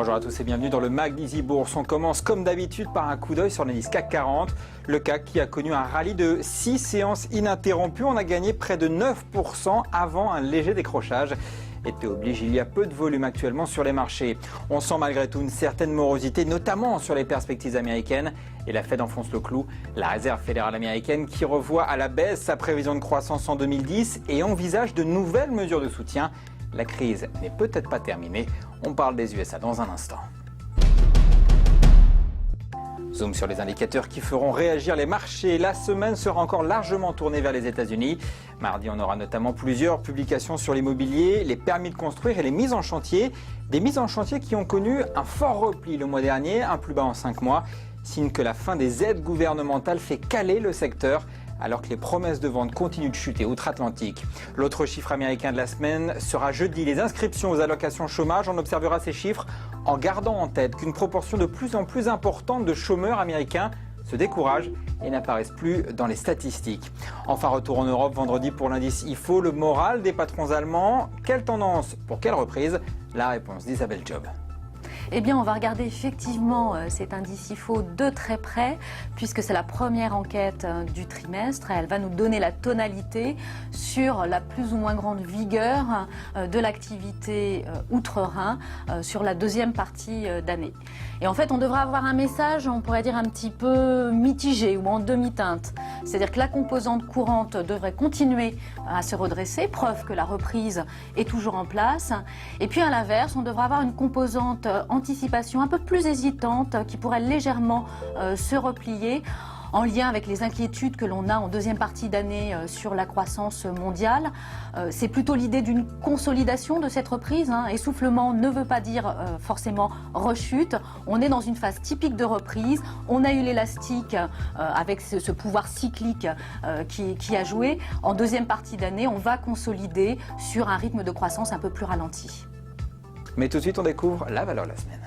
Bonjour à tous et bienvenue dans le Mag d'Easy Bourse. On commence comme d'habitude par un coup d'œil sur l'indice CAC 40. Le CAC qui a connu un rallye de 6 séances ininterrompues. On a gagné près de 9% avant un léger décrochage. Été oblige, il y a peu de volume actuellement sur les marchés. On sent malgré tout une certaine morosité, notamment sur les perspectives américaines. Et la Fed enfonce le clou. La Réserve fédérale américaine qui revoit à la baisse sa prévision de croissance en 2010 et envisage de nouvelles mesures de soutien. La crise n'est peut-être pas terminée. On parle des USA dans un instant. Zoom sur les indicateurs qui feront réagir les marchés. La semaine sera encore largement tournée vers les États-Unis. Mardi, on aura notamment plusieurs publications sur l'immobilier, les permis de construire et les mises en chantier. Des mises en chantier qui ont connu un fort repli le mois dernier, un plus bas en 5 mois. Signe que la fin des aides gouvernementales fait caler le secteur, alors que les promesses de vente continuent de chuter outre-Atlantique. L'autre chiffre américain de la semaine sera jeudi. Les inscriptions aux allocations chômage, on observera ces chiffres en gardant en tête qu'une proportion de plus en plus importante de chômeurs américains se découragent et n'apparaissent plus dans les statistiques. Enfin, retour en Europe vendredi pour l'indice IFO, le moral des patrons allemands. Quelle tendance pour quelle reprise? La réponse d'Isabelle Job. Eh bien, on va regarder effectivement cet indice IFO de très près, puisque c'est la première enquête du trimestre. Elle va nous donner la tonalité sur la plus ou moins grande vigueur de l'activité outre-Rhin sur la deuxième partie d'année. Et en fait, on devrait avoir un message, on pourrait dire un petit peu mitigé ou en demi-teinte. C'est-à-dire que la composante courante devrait continuer à se redresser, preuve que la reprise est toujours en place. Et puis à l'inverse, on devrait avoir une composante anticipation un peu plus hésitante qui pourrait légèrement se replier en lien avec les inquiétudes que l'on a en deuxième partie d'année sur la croissance mondiale. C'est plutôt l'idée d'une consolidation de cette reprise. Essoufflement ne veut pas dire forcément rechute. On est dans une phase typique de reprise. On a eu l'élastique avec ce pouvoir cyclique qui a joué. En deuxième partie d'année, on va consolider sur un rythme de croissance un peu plus ralenti. Mais tout de suite, on découvre la valeur de la semaine.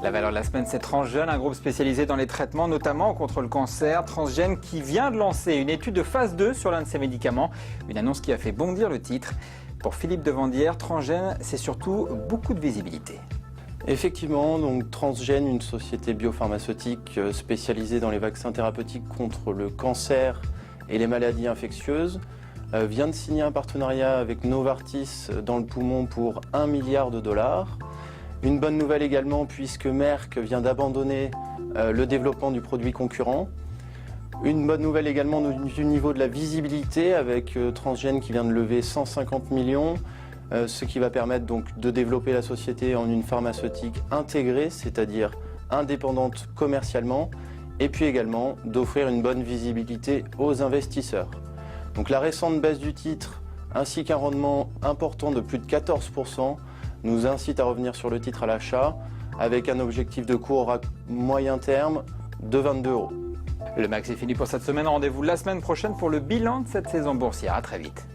La valeur de la semaine, c'est Transgène, un groupe spécialisé dans les traitements, notamment contre le cancer. Transgène qui vient de lancer une étude de phase 2 sur l'un de ses médicaments, une annonce qui a fait bondir le titre. Pour Philippe Devandière, Transgène, c'est surtout beaucoup de visibilité. Effectivement, donc Transgène, une société biopharmaceutique spécialisée dans les vaccins thérapeutiques contre le cancer et les maladies infectieuses, vient de signer un partenariat avec Novartis dans le poumon pour 1 milliard de dollars. Une bonne nouvelle également puisque Merck vient d'abandonner le développement du produit concurrent. Une bonne nouvelle également du niveau de la visibilité avec Transgène qui vient de lever 150 millions, ce qui va permettre donc de développer la société en une pharmaceutique intégrée, c'est-à-dire indépendante commercialement, et puis également d'offrir une bonne visibilité aux investisseurs. Donc la récente baisse du titre ainsi qu'un rendement important de plus de 14% nous incite à revenir sur le titre à l'achat avec un objectif de cours à moyen terme de 22 €. Le Mag, c'est fini pour cette semaine. Rendez-vous la semaine prochaine pour le bilan de cette saison boursière. À très vite.